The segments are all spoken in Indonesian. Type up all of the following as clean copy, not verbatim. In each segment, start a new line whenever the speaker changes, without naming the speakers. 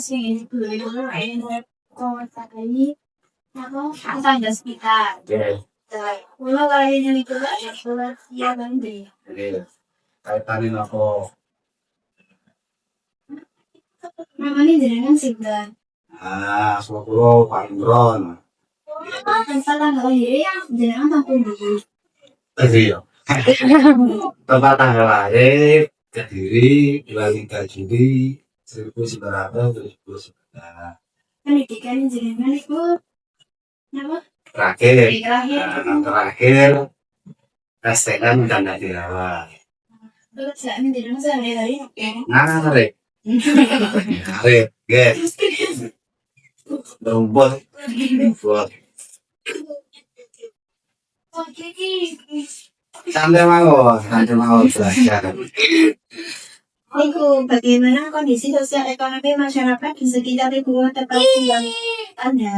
sih dulu enak kota ini apa ada sekitar mulai kalinya itu ada surat ya nanti
Jadi kaitannya aku
namanya jenengan Sindan
sekolah Pak Imron.
kan salah nggak ya jenengan tampung dulu
Iya. Tempat tanggal lahir Kediri 23 Juli 1979.
pendidikan jenengan itu apa
Terakhir,
terakhir
terakhir STM dan dirawat.
terus saya ini jenengan sehari-hari ya
Narik, guys. Rumput, buat santai mau belajar.
Itu bagaimana kondisi sosial ekonomi masyarakat di sekitar lingkungan tempat yang ada.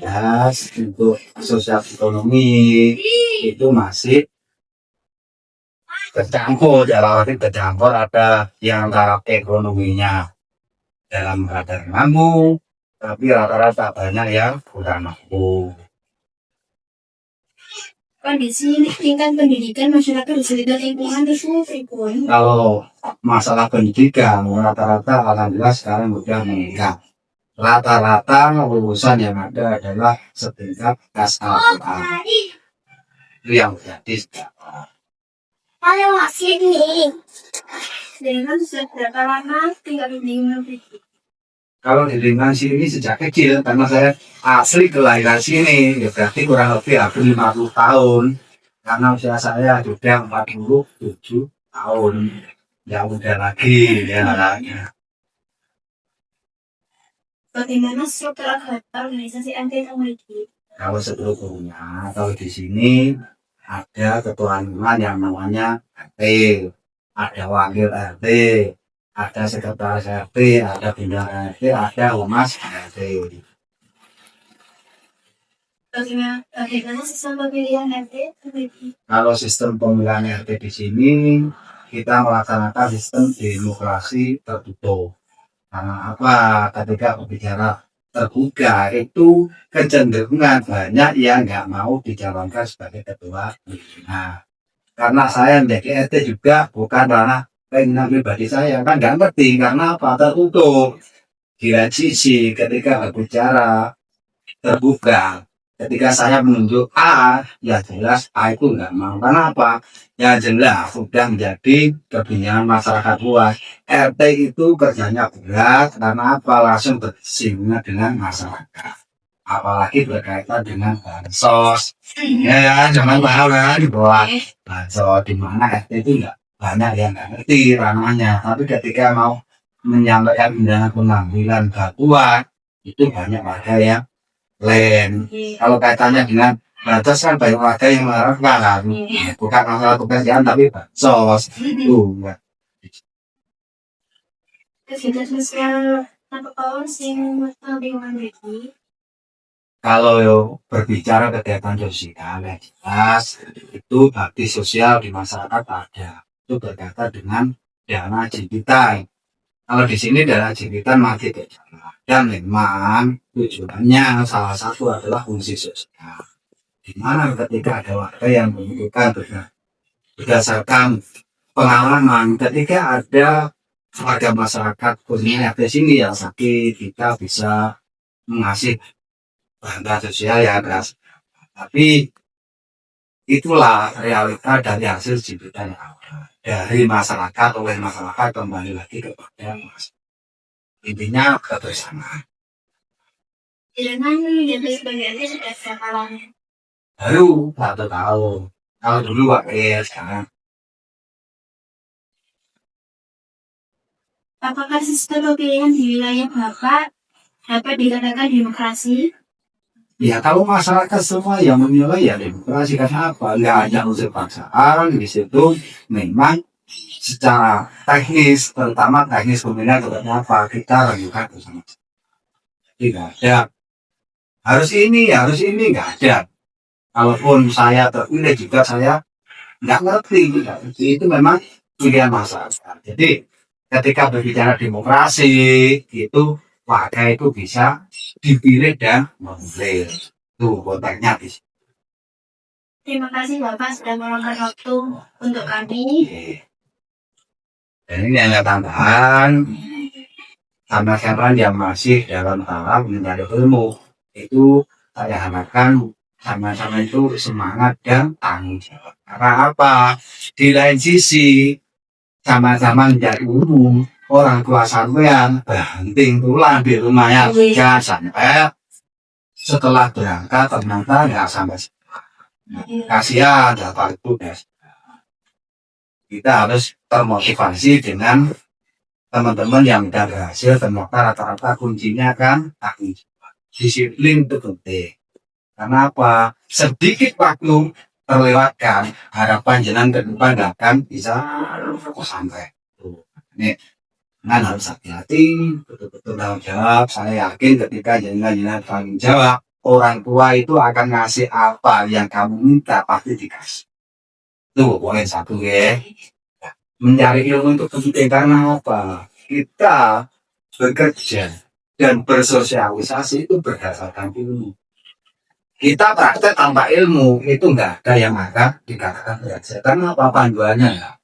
Ya, untuk sosial ekonomi itu masih tercampur, tercampur ada yang taraf ekonominya dalam keadaan mampu, tapi rata-rata banyak yang kurang mampu.
Kondisi tingkat pendidikan masyarakat di sekitar lingkungan itu frequent.
Kalau masalah pendidikan, rata-rata alhamdulillah sekarang sudah meningkat. Rata-rata lulusan yang ada adalah setingkat SLA. Itu yang jadi sekarang.
Halo Sydney. Dengan sudah berapa lama tinggal di negeri?
Kalau di lingkungan sini sejak kecil, karena saya asli kelahiran sini, ya berarti kurang lebih hampir 50 tahun. Karena usia saya sudah 47 tahun. Ya udah lagi, ya.
Bagaimana struktur organisasi anti-teknologi?
Kalau sebelumnya, kalau di sini ada ketua lingkungan yang namanya RT, ada wakil RT, ada sekretaris RT, ada bendahara RT, ada humas RT.
Bagaimana sistem pemilihan RT?
Kalau sistem pemilihan RT di sini kita melaksanakan sistem demokrasi tertutup. Karena apa? Ketika berbicara terbuka itu kecenderungan banyak yang nggak mau dicalonkan sebagai ketua lingkungan. Karena saya menjadi RT juga bukan karena keinginan pribadi saya, kan nggak ngerti karena apa tertutup. Di sisi ketika berbicara terbuka, ketika saya menunjuk A, ya jelas A itu nggak mau. Kenapa? Ya jelas sudah menjadi kebijakan masyarakat luas. RT itu kerjanya berat karena apa? Langsung bersinggungan dengan masyarakat. Apalagi berkaitan dengan bansos. Ya, jangan paham kan di bawah bansos di mana RT itu nggak banyak yang nggak ngerti ranahnya. Tapi ketika mau menyampaikan undangan pengambilan bantuan itu banyak warga yang lain. Kalau kaitannya dengan bansos kan banyak warga yang mengharapkan kan, bukan masalah pekerjaan tapi bansos itu enggak.
Kegiatan sosial apa tahun sing lingkungan ini?
Kalau berbicara kegiatan sosial yang jelas itu bakti sosial di masyarakat ada. Itu berkaitan dengan dana jempitan. Kalau di sini dana jempitan masih berjalan. Dan memang tujuannya salah satu adalah fungsi sosial. Di mana ketika ada warga yang membutuhkan berdasarkan pengalaman, ketika ada warga masyarakat khususnya di sini yang sakit, kita bisa mengasih bantuan sosial yang keras. Tapi itulah realita dari hasil jempitan yang ada dari masyarakat oleh masyarakat kembali lagi kepada masyarakat. Intinya kebersamaan.
Jangan jadi sebagai sudah berapa lama?
Baru 1 tahun. Kalau dulu wakil sekarang.
Apakah sistem pemilihan di wilayah Bapak dapat dikatakan demokrasi?
Ya kalau masyarakat semua yang menilai ya demokrasi, karena apa? Nggak ada unsur paksaan di situ. Memang secara teknis, terutama teknis pemilihan terutama apa kita ragukan bersama. Tidak ada. Harus ini nggak ada. Kalaupun saya terpilih juga saya nggak ngerti. Itu memang pilihan masyarakat. Jadi ketika berbicara demokrasi itu warga itu bisa dipilih dan memilih. Tuh kontaknya di sini.
Terima kasih Bapak sudah meluangkan waktu untuk kami.
Dan ini hanya tambahan sama-sama yang masih dalam tahap mencari ilmu itu saya harapkan sama-sama itu semangat dan tanggung jawab. Karena apa? Di lain sisi sama-sama mencari ilmu, orang tua sampean banting tulang di rumahnya ya sampai setelah berangkat ternyata nggak sampai. Kasihan dapat itu guys. Kita harus termotivasi dengan teman-teman yang sudah berhasil. Ternyata rata-rata kuncinya kan tanggung jawab, disiplin itu penting. Karena apa? Sedikit waktu terlewatkan, harapan jenengan ke depan akan bisa sampai. Ini kan harus hati-hati, betul-betul tanggung jawab. Saya yakin ketika jenengan tanggung jawab, orang tua itu akan ngasih apa yang kamu minta pasti dikasih. Itu poin satu ya. Mencari ilmu itu penting karena apa? Kita bekerja dan bersosialisasi itu berdasarkan ilmu. Kita praktek tanpa ilmu itu enggak ada yang akan dikatakan belajar. Karena apa panduannya ya?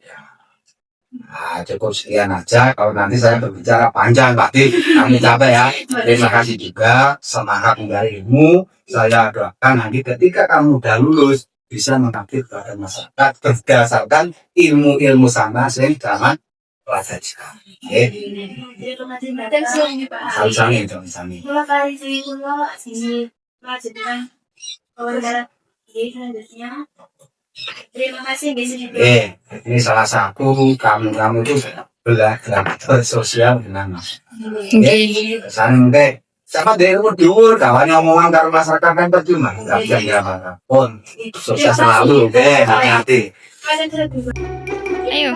Nah, cukup sekian aja. Kalau nanti saya berbicara panjang, pasti kami capek ya. Terima kasih juga, semangat mencari ilmu. Saya doakan nanti ketika kamu udah lulus bisa mengabdi kepada masyarakat berdasarkan ilmu-ilmu sama yang dalam pelajari.
Terima kasih Pak.
Sami-sami itu, sami.
Terima kasih Kulo sini melanjutkan wawancara selanjutnya. Terima kasih di sini.
Ini salah satu kamu itu belajar bersosial dengan masyarakat. Saling deh, sama deh lu diur, kawan ngomongan karo masyarakat kan percuma. Nggak bisa diamalkan. Pun sukses selalu deh, hati-hati.
Ayo.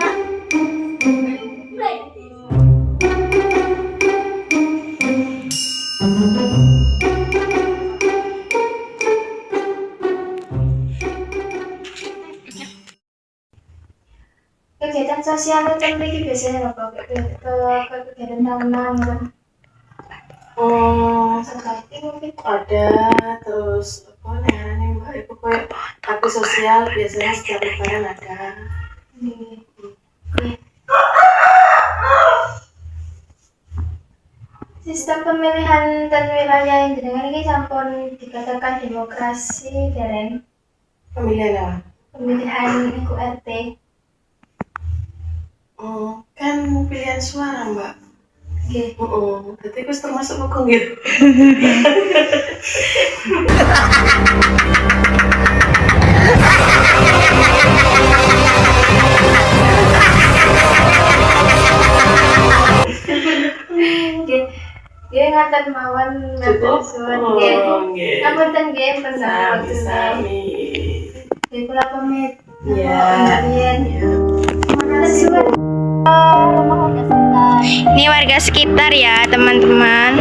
Kegiatan sosial itu memiliki biasanya apa? Kegiatan tahunan gitu.
Seperti mungkin ada terus apa namanya mbak itu kayak bakti sosial biasanya setiap lebaran ada.
Sistem pemilihan dan wilayah yang jenengan ini sampun dikatakan demokrasi dereng.
Pemilihan apa?
Pemilihan iku RT.
Kan pilihan suara mbak.
Nggih.
Jadi aku termasuk hukum gitu.
Nggih ngaten mawon ngaten suwun nggih. Ngapunten nggih persamaan
Sami.
Nggih kula pamit.
Ya.
Ngaten suwun.
Ini warga sekitar ya, teman-teman.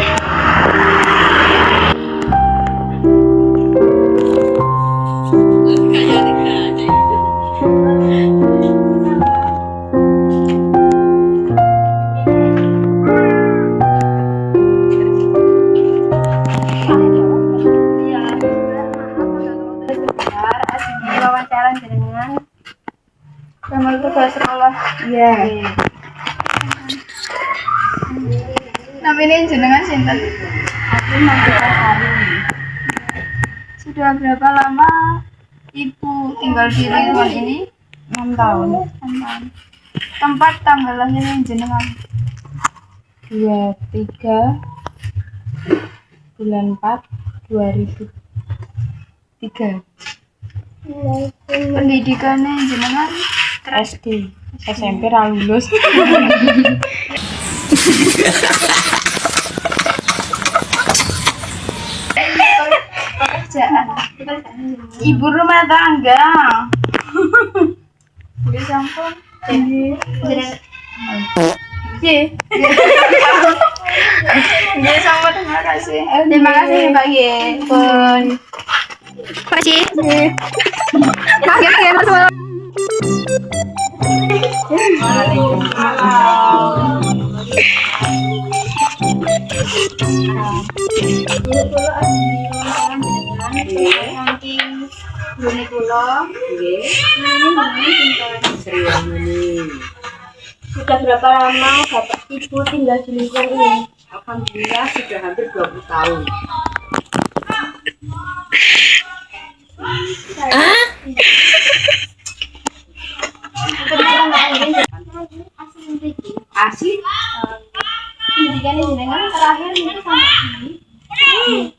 Wawancara dengan sama kepala sekolah. Iya. Namanya jenengan sinten? Aku Magita Sari. Sudah berapa lama Ibu tinggal di lingkungan ini?
6 tahun.
6 tahun. Tempat tanggal lahirnya jenengan?
23 bulan 4 2003.
Pendidikannya jenengan?
SD, SMP ra lulus.
Pekerjaan.
Ibu rumah tangga.
Nggih sampun. Jenengan
Nggih.
Nggih sampun terima kasih. Terima kasih Mbak nggih. Pun.
Makasih.
Nggih Mas.
Waalaikumsalam.
Dulu kula ajeng wawancara dengan saking dulu kula.
Nggih.
Ini sinten?
Serius ini.
Sudah berapa lama Bapak Ibu tinggal di lingkungan ini?
Alhamdulillah sudah hampir 20 tahun. Asli?
Pendidikan jenengan terakhir itu sampai sini.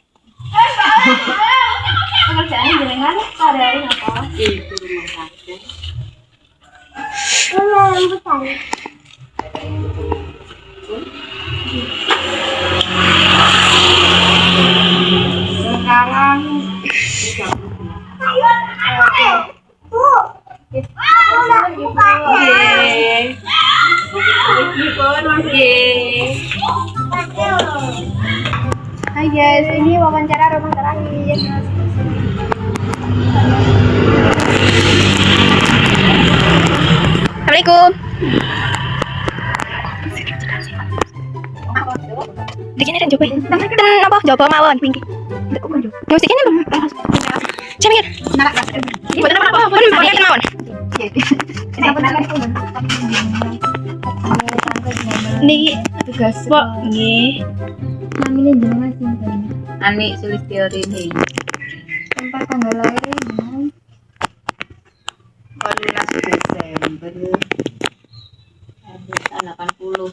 Pekerjaan jenengan sehari-hari apa?
Ibu rumah tangga. Sekarang
Hai guys, ini wawancara rumah terakhir.
Assalamualaikum. Bikin ada coba. Dan apa? Coba mawon. Musiknya lu. Saya mikir. Ini buat apa? Pun pakai mawon. Niki tugas kok nggih.
Namanya jenengan sinten?
Ani Sulistiawati.
Tempat tanggal lahir jenengan
18 Desember 80.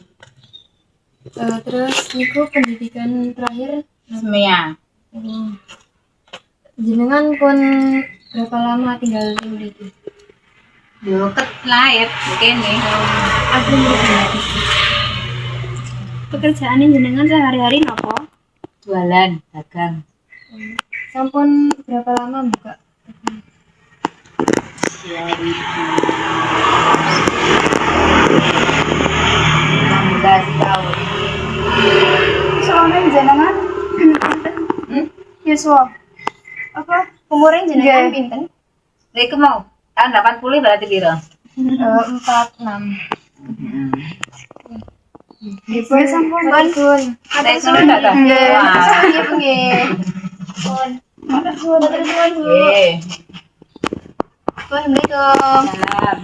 terus niku pendidikan terakhir
Semia.
jenengan pun berapa lama tinggal di situ?
Yo ket lahir begini.
Aku berarti. Pekerjaan jenengan sehari-hari apa?
Jualan, dagang.
Sampun berapa lama buka?
2016 tahun.
Soalnya jenengan Yuswa. Apa? Umurnya jenengan pinten?
Rek mau tahun 80 berarti piro?
46. Ibu sampun pun. Ada
Rek sudah enggak tahu. Wah.
Ibu nggih. Pun. Ada pun.
Nggih.
Assalamualaikum.
Salam.